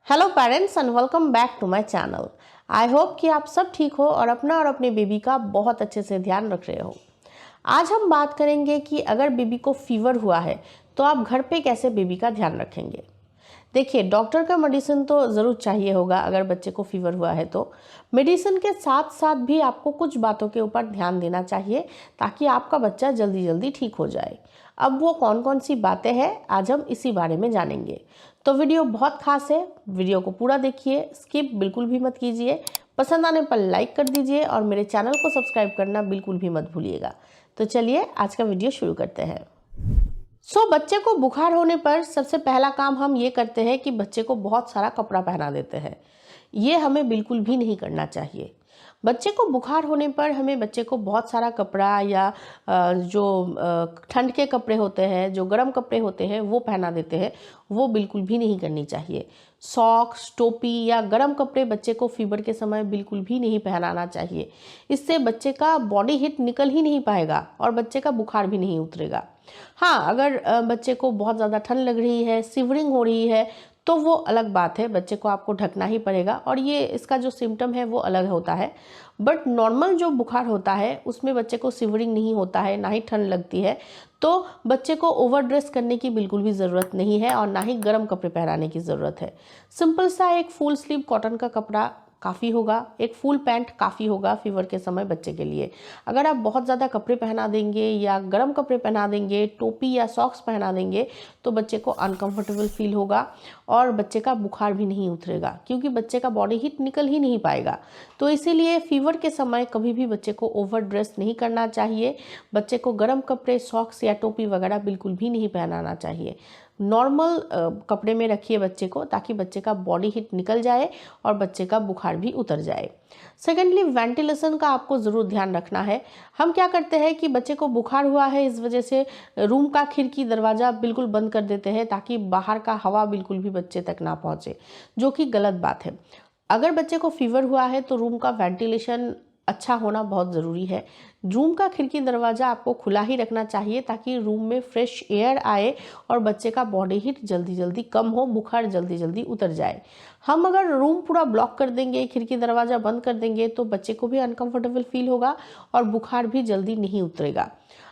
Hello parents and welcome back to my channel. I hope कि आप सब ठीक हो और अपना और अपने बेबी का बहुत अच्छे से ध्यान रख रहे हो। आज हम बात करेंगे कि अगर बेबी को फीवर हुआ है तो आप घर पे कैसे बेबी का ध्यान रखेंगे। देखिए, डॉक्टर का मेडिसिन तो ज़रूर चाहिए होगा अगर बच्चे को फीवर हुआ है तो मेडिसिन के साथ साथ भी आपको कुछ बातों के ऊपर ध्यान देना चाहिए ताकि आपका बच्चा जल्दी जल्दी ठीक हो जाए। अब वो कौन कौन सी बातें हैं आज हम इसी बारे में जानेंगे। तो वीडियो बहुत खास है, वीडियो को पूरा देखिए, स्किप बिल्कुल भी मत कीजिए। पसंद आने पर लाइक कर दीजिए और मेरे चैनल को सब्सक्राइब करना बिल्कुल भी मत भूलिएगा। तो चलिए आज का वीडियो शुरू करते हैं। बच्चे को बुखार होने पर सबसे पहला काम हम ये करते हैं कि बच्चे को बहुत सारा कपड़ा पहना देते हैं। ये हमें बिल्कुल भी नहीं करना चाहिए। बच्चे को बुखार होने पर हमें बच्चे को बहुत सारा कपड़ा या जो ठंड के कपड़े होते हैं, जो गर्म कपड़े होते हैं वो पहना देते हैं, वो बिल्कुल भी नहीं करनी चाहिए। सॉक्स, टोपी या गर्म कपड़े बच्चे को फीवर के समय बिल्कुल भी नहीं पहनाना चाहिए। इससे बच्चे का बॉडी हीट निकल ही नहीं पाएगा और बच्चे का बुखार भी नहीं उतरेगा। हाँ, अगर बच्चे को बहुत ज़्यादा ठंड लग रही है, शिवरिंग हो रही है, तो वो अलग बात है, बच्चे को आपको ढकना ही पड़ेगा और ये इसका जो सिम्टम है वो अलग होता है। बट नॉर्मल जो बुखार होता है उसमें बच्चे को शिवरिंग नहीं होता है, ना ही ठंड लगती है, तो बच्चे को ओवर ड्रेस करने की बिल्कुल भी ज़रूरत नहीं है और ना ही गर्म कपड़े पहनाने की ज़रूरत है। सिंपल सा एक फुल स्लीव कॉटन का कपड़ा काफ़ी होगा, एक फुल पैंट काफ़ी होगा फीवर के समय बच्चे के लिए। अगर आप बहुत ज़्यादा कपड़े पहना देंगे या गर्म कपड़े पहना देंगे, टोपी या सॉक्स पहना देंगे, तो बच्चे को अनकंफर्टेबल फील होगा और बच्चे का बुखार भी नहीं उतरेगा क्योंकि बच्चे का बॉडी हीट निकल ही नहीं पाएगा। तो इसीलिए फीवर के समय कभी भी बच्चे को ओवर ड्रेस नहीं करना चाहिए। बच्चे को गर्म कपड़े, सॉक्स या टोपी वगैरह बिल्कुल भी नहीं पहनाना चाहिए। नॉर्मल कपड़े में रखिए बच्चे को ताकि बच्चे का बॉडी हीट निकल जाए और बच्चे का बुखार भी उतर जाए। सेकेंडली, वेंटिलेशन का आपको ज़रूर ध्यान रखना है। हम क्या करते हैं कि बच्चे को बुखार हुआ है इस वजह से रूम का खिड़की दरवाज़ा बिल्कुल बंद कर देते हैं ताकि बाहर का हवा बिल्कुल भी बच्चे तक ना पहुँचे, जो कि गलत बात है। अगर बच्चे को फीवर हुआ है तो रूम का वेंटिलेशन अच्छा होना बहुत ज़रूरी है। रूम का खिड़की दरवाज़ा आपको खुला ही रखना चाहिए ताकि रूम में फ्रेश एयर आए और बच्चे का बॉडी हीट जल्दी जल्दी कम हो, बुखार जल्दी जल्दी उतर जाए। हम अगर रूम पूरा ब्लॉक कर देंगे, खिड़की दरवाज़ा बंद कर देंगे, तो बच्चे को भी अनकंफर्टेबल फील होगा और बुखार भी जल्दी नहीं उतरेगा।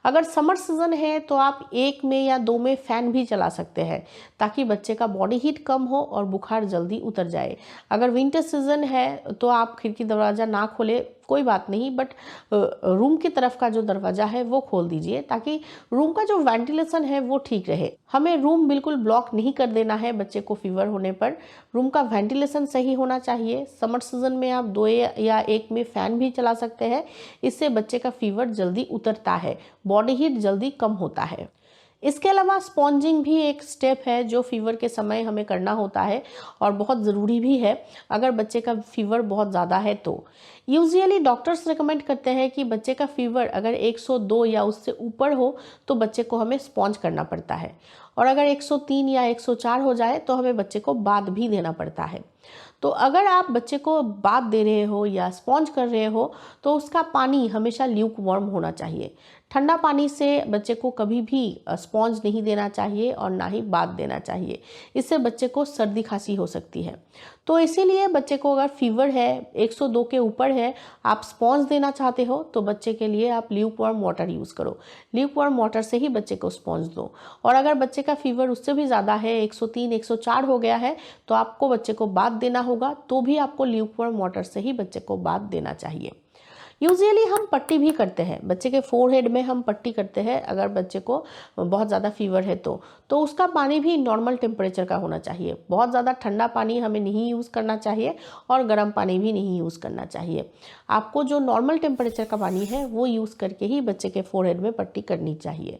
अगर समर सीज़न है तो आप 1 में या 2 में फ़ैन भी चला सकते हैं ताकि बच्चे का बॉडी हीट कम हो और बुखार जल्दी उतर जाए। अगर विंटर सीज़न है तो आप खिड़की दरवाज़ा ना खोलें, कोई बात नहीं, बट रूम की तरफ का जो दरवाज़ा है वो खोल दीजिए ताकि रूम का जो वेंटिलेशन है वो ठीक रहे। हमें रूम बिल्कुल ब्लॉक नहीं कर देना है बच्चे को फीवर होने पर। रूम का वेंटिलेशन सही होना चाहिए। समर सीज़न में आप 2 या 1 में फ़ैन भी चला सकते हैं। इससे बच्चे का फीवर जल्दी उतरता है, बॉडी हीट जल्दी कम होता है। इसके अलावा स्पॉन्जिंग भी एक स्टेप है जो फीवर के समय हमें करना होता है और बहुत ज़रूरी भी है अगर बच्चे का फीवर बहुत ज़्यादा है तो। यूजुअली डॉक्टर्स रिकमेंड करते हैं कि बच्चे का फीवर अगर 102 या उससे ऊपर हो तो बच्चे को हमें स्पॉन्ज करना पड़ता है और अगर 103 या 104 हो जाए तो हमें बच्चे को बाथ भी देना पड़ता है। तो अगर आप बच्चे को बाथ दे रहे हो या स्पॉन्ज कर रहे हो तो उसका पानी हमेशा ल्यूक वार्म होना चाहिए। ठंडा पानी से बच्चे को कभी भी स्पॉन्ज नहीं देना चाहिए और ना ही बाथ देना चाहिए। इससे बच्चे को सर्दी खांसी हो सकती है। तो इसीलिए बच्चे को अगर फीवर है, 102 के ऊपर है, आप स्पॉन्ज देना चाहते हो तो बच्चे के लिए आप ल्यूक वार्म वाटर यूज़ करो। ल्यूक वार्म वाटर से ही बच्चे को स्पॉन्ज दो। और अगर बच्चे का फीवर उससे भी ज़्यादा है, 103, 104 हो गया है, तो आपको बच्चे को बाथ देना होगा, तो भी आपको ल्यूक वार्म वाटर से ही बच्चे को बाथ देना चाहिए। यूजुअली हम पट्टी भी करते हैं, बच्चे के फोरहेड में हम पट्टी करते हैं अगर बच्चे को बहुत ज़्यादा फीवर है तो उसका पानी भी नॉर्मल टेम्परेचर का होना चाहिए। बहुत ज़्यादा ठंडा पानी हमें नहीं यूज़ करना चाहिए और गर्म पानी भी नहीं यूज़ करना चाहिए। आपको जो नॉर्मल टेम्परेचर का पानी है वो यूज़ करके ही बच्चे के फोरहेड में पट्टी करनी चाहिए।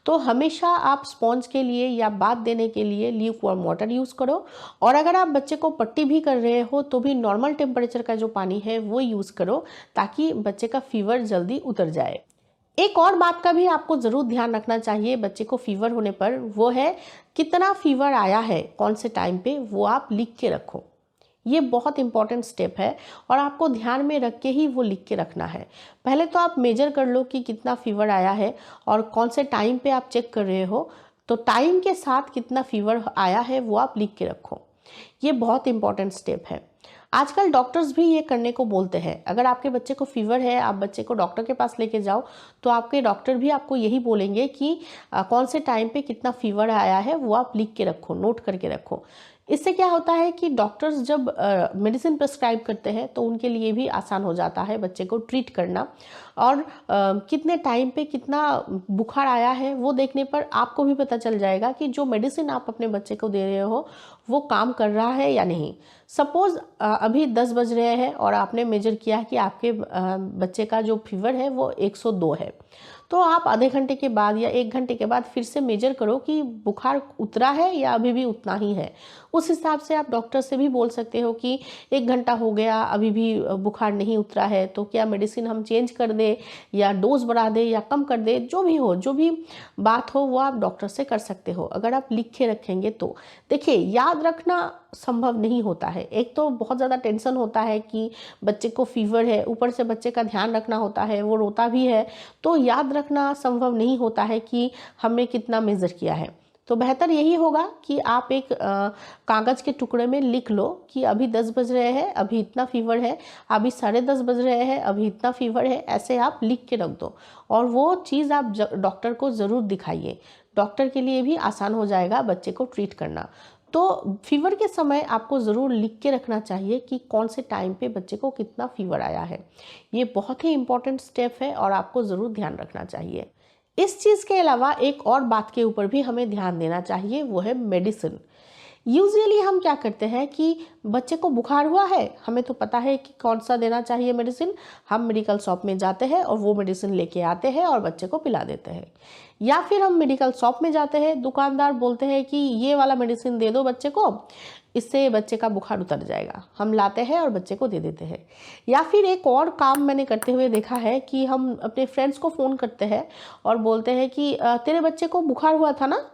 तो हमेशा आप स्पॉन्ज के लिए या बाथ देने के लिए ल्यूक वार्म वाटर यूज़ करो और अगर आप बच्चे को पट्टी भी कर रहे हो तो भी नॉर्मल टेम्परेचर का जो पानी है वो यूज़ करो ताकि बच्चे का फीवर जल्दी उतर जाए। एक और बात का भी आपको ज़रूर ध्यान रखना चाहिए बच्चे को फीवर होने पर, वो है कितना फीवर आया है, कौन से टाइम पे, वो आप लिख के रखो। ये बहुत इंपॉर्टेंट स्टेप है और आपको ध्यान में रख के ही वो लिख के रखना है। पहले तो आप मेजर कर लो कि कितना फीवर आया है और कौन से टाइम पे आप चेक कर रहे हो, तो टाइम के साथ कितना फीवर आया है वो आप लिख के रखो। ये बहुत इंपॉर्टेंट स्टेप है। आजकल डॉक्टर्स भी ये करने को बोलते हैं। अगर आपके बच्चे को फीवर है, आप बच्चे को डॉक्टर के पास लेके जाओ, तो आपके डॉक्टर भी आपको यही बोलेंगे कि कौन से टाइम पे कितना फीवर आया है वो आप लिख के रखो, नोट करके रखो। इससे क्या होता है कि डॉक्टर्स जब मेडिसिन प्रेस्क्राइब करते हैं तो उनके लिए भी आसान हो जाता है बच्चे को ट्रीट करना, और कितने टाइम पे कितना बुखार आया है वो देखने पर आपको भी पता चल जाएगा कि जो मेडिसिन आप अपने बच्चे को दे रहे हो वो काम कर रहा है या नहीं। सपोज़ अभी 10 बज रहे हैं और आपने मेजर किया कि आपके बच्चे का जो फीवर है वो 102 है, तो आप आधे घंटे के बाद या 1 घंटे के बाद फिर से मेजर करो कि बुखार उतरा है या अभी भी उतना ही है। उस हिसाब से आप डॉक्टर से भी बोल सकते हो कि 1 घंटा हो गया, अभी भी बुखार नहीं उतरा है, तो क्या मेडिसिन हम चेंज कर दें या डोज बढ़ा दें या कम कर दें। जो भी हो, जो भी बात हो वो आप डॉक्टर से कर सकते हो, अगर आप लिख के रखेंगे तो। देखिए, याद रखना संभव नहीं होता है। एक तो बहुत ज़्यादा टेंशन होता है कि बच्चे को फीवर है, ऊपर से बच्चे का ध्यान रखना होता है, वो रोता भी है, तो याद रखना संभव नहीं होता है कि हमने कितना मेज़र किया है। तो बेहतर यही होगा कि आप एक कागज़ के टुकड़े में लिख लो कि अभी 10 बज रहे हैं, अभी इतना फीवर है, अभी 10:30 बज रहे हैं, अभी इतना फीवर है। ऐसे आप लिख के रख दो और वो चीज़ आप डॉक्टर को ज़रूर दिखाइए। डॉक्टर के लिए भी आसान हो जाएगा बच्चे को ट्रीट करना। तो फीवर के समय आपको ज़रूर लिख के रखना चाहिए कि कौन से टाइम पे बच्चे को कितना फीवर आया है। ये बहुत ही इम्पॉर्टेंट स्टेप है और आपको ज़रूर ध्यान रखना चाहिए। इस चीज़ के अलावा एक और बात के ऊपर भी हमें ध्यान देना चाहिए, वो है मेडिसिन। यूजुअली हम क्या करते हैं कि बच्चे को बुखार हुआ है, हमें तो पता है कि कौन सा देना चाहिए मेडिसिन, हम मेडिकल शॉप में जाते हैं और वो मेडिसिन लेके आते हैं और बच्चे को पिला देते हैं। या फिर हम मेडिकल शॉप में जाते हैं, दुकानदार बोलते हैं कि ये वाला मेडिसिन दे दो बच्चे को, इससे बच्चे का बुखार उतर जाएगा। हम लाते हैं और बच्चे को दे देते हैं। या फिर एक और काम मैंने करते हुए देखा है कि हम अपने फ्रेंड्स को फ़ोन करते हैं और बोलते हैं कि तेरे बच्चे को बुखार हुआ था ना,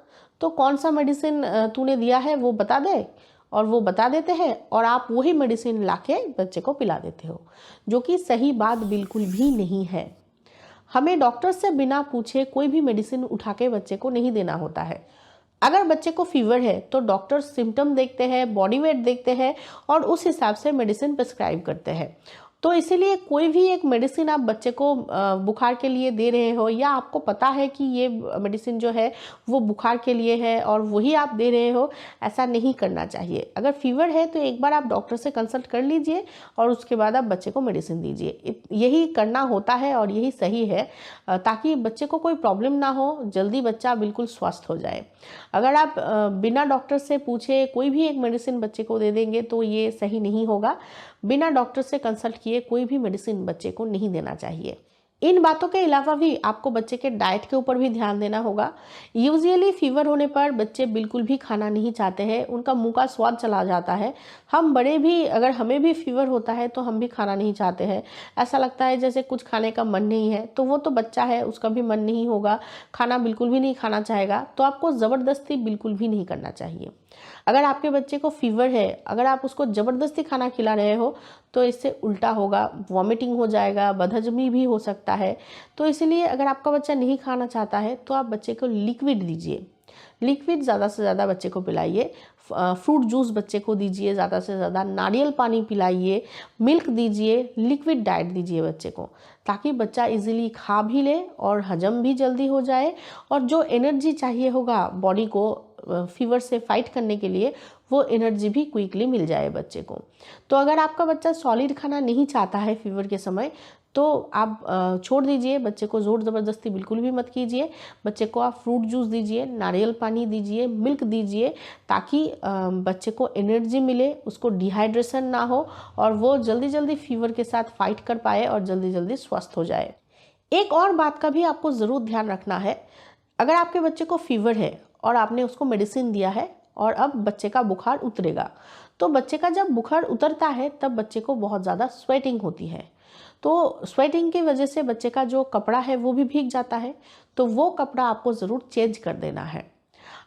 तो कौन सा मेडिसिन तूने दिया है वो बता दे, और वो बता देते हैं और आप वही मेडिसिन लाके बच्चे को पिला देते हो, जो कि सही बात बिल्कुल भी नहीं है। हमें डॉक्टर से बिना पूछे कोई भी मेडिसिन उठा के बच्चे को नहीं देना होता है। अगर बच्चे को फीवर है तो डॉक्टर सिम्टम देखते हैं, बॉडी वेट देखते हैं और उस हिसाब से मेडिसिन प्रिस्क्राइब करते हैं। तो इसीलिए कोई भी एक मेडिसिन आप बच्चे को बुखार के लिए दे रहे हो, या आपको पता है कि ये मेडिसिन जो है वो बुखार के लिए है और वही आप दे रहे हो, ऐसा नहीं करना चाहिए। अगर फीवर है तो एक बार आप डॉक्टर से कंसल्ट कर लीजिए और उसके बाद आप बच्चे को मेडिसिन दीजिए। यही करना होता है और यही सही है, ताकि बच्चे को कोई प्रॉब्लम ना हो, जल्दी बच्चा बिल्कुल स्वस्थ हो जाए। अगर आप बिना डॉक्टर से पूछे कोई भी एक मेडिसिन बच्चे को दे देंगे तो ये सही नहीं होगा। बिना डॉक्टर से कंसल्ट किए कोई भी मेडिसिन बच्चे को नहीं देना चाहिए। इन बातों के अलावा भी आपको बच्चे के डाइट के ऊपर भी ध्यान देना होगा। यूजुअली फीवर होने पर बच्चे बिल्कुल भी खाना नहीं चाहते हैं, उनका मुंह का स्वाद चला जाता है। हम बड़े भी, अगर हमें भी फीवर होता है तो हम भी खाना नहीं चाहते हैं। ऐसा लगता है जैसे कुछ खाने का मन नहीं है, तो वो तो बच्चा है, उसका भी मन नहीं होगा, खाना बिल्कुल भी नहीं खाना चाहेगा। तो आपको ज़बरदस्ती बिल्कुल भी नहीं करना चाहिए। अगर आपके बच्चे को फीवर है, अगर आप उसको ज़बरदस्ती खाना खिला रहे हो तो इससे उल्टा होगा, वॉमिटिंग हो जाएगा, बदहजमी भी हो सकता है। तो इसलिए अगर आपका बच्चा नहीं खाना चाहता है तो आप बच्चे को लिक्विड दीजिए। लिक्विड ज़्यादा से ज़्यादा बच्चे को पिलाइए। फ्रूट जूस बच्चे को दीजिए, ज़्यादा से ज़्यादा नारियल पानी पिलाइए, मिल्क दीजिए, लिक्विड डाइट दीजिए बच्चे को, ताकि बच्चा इजीली खा भी ले और हजम भी जल्दी हो जाए, और जो एनर्जी चाहिए होगा बॉडी को फीवर से फाइट करने के लिए, वो एनर्जी भी क्विकली मिल जाए बच्चे को। तो अगर आपका बच्चा सॉलिड खाना नहीं चाहता है फीवर के समय, तो आप छोड़ दीजिए, बच्चे को ज़ोर ज़बरदस्ती बिल्कुल भी मत कीजिए। बच्चे को आप फ्रूट जूस दीजिए, नारियल पानी दीजिए, मिल्क दीजिए, ताकि बच्चे को एनर्जी मिले, उसको डिहाइड्रेशन ना हो और वो जल्दी जल्दी फीवर के साथ फाइट कर पाए और जल्दी जल्दी स्वस्थ हो जाए। एक और बात का भी आपको ज़रूर ध्यान रखना है। अगर आपके बच्चे को फीवर है और आपने उसको मेडिसिन दिया है और अब बच्चे का बुखार उतरेगा, तो बच्चे का जब बुखार उतरता है तब बच्चे को बहुत ज़्यादा स्वेटिंग होती है। तो स्वेटिंग की वजह से बच्चे का जो कपड़ा है वो भी भीग जाता है, तो वो कपड़ा आपको ज़रूर चेंज कर देना है।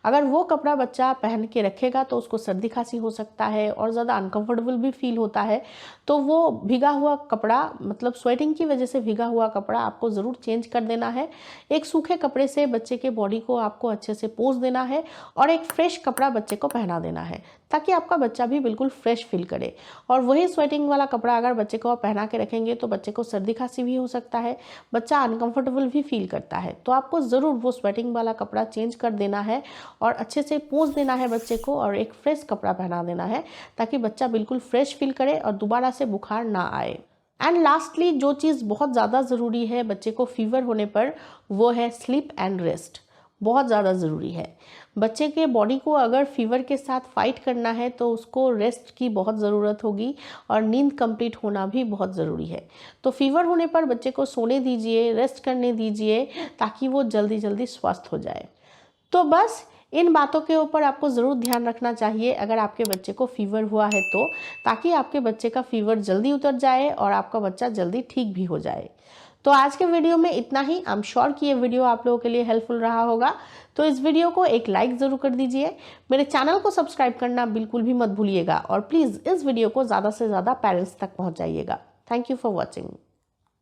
अगर वो कपड़ा बच्चा पहन के रखेगा तो उसको सर्दी खांसी हो सकता है और ज़्यादा अनकंफर्टेबल भी फील होता है। तो वो भीगा हुआ कपड़ा, मतलब स्वेटिंग की वजह से भीगा हुआ कपड़ा आपको ज़रूर चेंज कर देना है। एक सूखे कपड़े से बच्चे के बॉडी को आपको अच्छे से पोंछ देना है और एक फ्रेश कपड़ा बच्चे को पहना देना है, ताकि आपका बच्चा भी बिल्कुल फ्रेश फील करे। और वही स्वेटिंग वाला कपड़ा अगर बच्चे को आप पहना के रखेंगे तो बच्चे को सर्दी खांसी भी हो सकता है, बच्चा अनकंफर्टेबल भी फील करता है। तो आपको ज़रूर वो स्वेटिंग वाला कपड़ा चेंज कर देना है और अच्छे से पोंछ देना है बच्चे को और एक फ्रेश कपड़ा पहना देना है, ताकि बच्चा बिल्कुल फ्रेश फील करे और दोबारा से बुखार ना आए। एंड लास्टली जो चीज़ बहुत ज़्यादा ज़रूरी है बच्चे को फीवर होने पर, वो है स्लीप एंड रेस्ट। बहुत ज़्यादा ज़रूरी है। बच्चे के बॉडी को अगर फीवर के साथ फाइट करना है तो उसको रेस्ट की बहुत ज़रूरत होगी और नींद कंप्लीट होना भी बहुत ज़रूरी है। तो फीवर होने पर बच्चे को सोने दीजिए, रेस्ट करने दीजिए, ताकि वो जल्दी जल्दी स्वस्थ हो जाए। तो बस इन बातों के ऊपर आपको ज़रूर ध्यान रखना चाहिए अगर आपके बच्चे को फीवर हुआ है तो, ताकि आपके बच्चे का फीवर जल्दी उतर जाए और आपका बच्चा जल्दी ठीक भी हो जाए। तो आज के वीडियो में इतना ही। आई एम श्योर कि ये वीडियो आप लोगों के लिए हेल्पफुल रहा होगा। तो इस वीडियो को एक लाइक ज़रूर कर दीजिए। मेरे चैनल को सब्सक्राइब करना बिल्कुल भी मत भूलिएगा और प्लीज़ इस वीडियो को ज़्यादा से ज़्यादा पेरेंट्स तक पहुँचाइएगा। Thank you for watching.